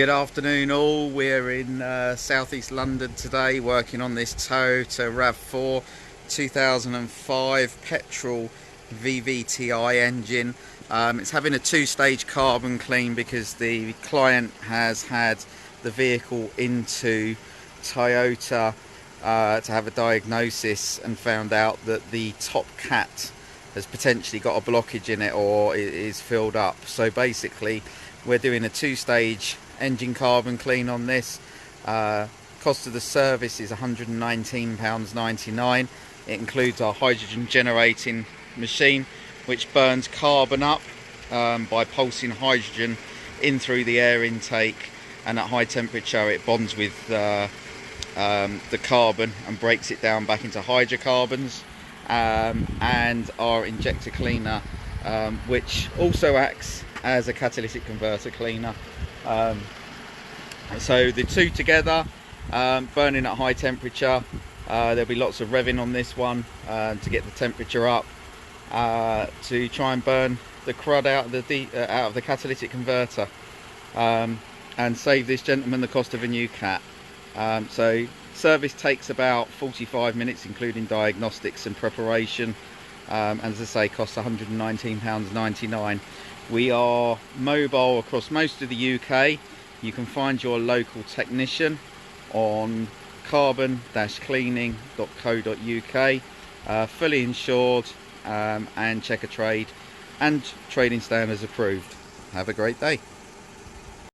Good afternoon all. We're in southeast London today working on this Toyota Rav4 2005 petrol vvti engine. It's having a two-stage carbon clean because the client has had the vehicle into Toyota to have a diagnosis and found out that the top cat has potentially got a blockage in it or is filled up. So basically we're doing a two-stage engine carbon clean on this. Cost of the service is £119.99. It includes our hydrogen generating machine, which burns carbon up by pulsing hydrogen in through the air intake, and at high temperature it bonds with the carbon and breaks it down back into hydrocarbons, and our injector cleaner, which also acts as a catalytic converter cleaner. So the two together, burning at high temperature. There'll be lots of revving on this one to get the temperature up, to try and burn the crud out of the catalytic converter, and save this gentleman the cost of a new cat. So service takes about 45 minutes, including diagnostics and preparation. As I say, costs £119.99. We are mobile across most of the UK. You can find your local technician on carbon-cleaning.co.uk, fully insured, and check a trade and trading standards approved. Have a great day.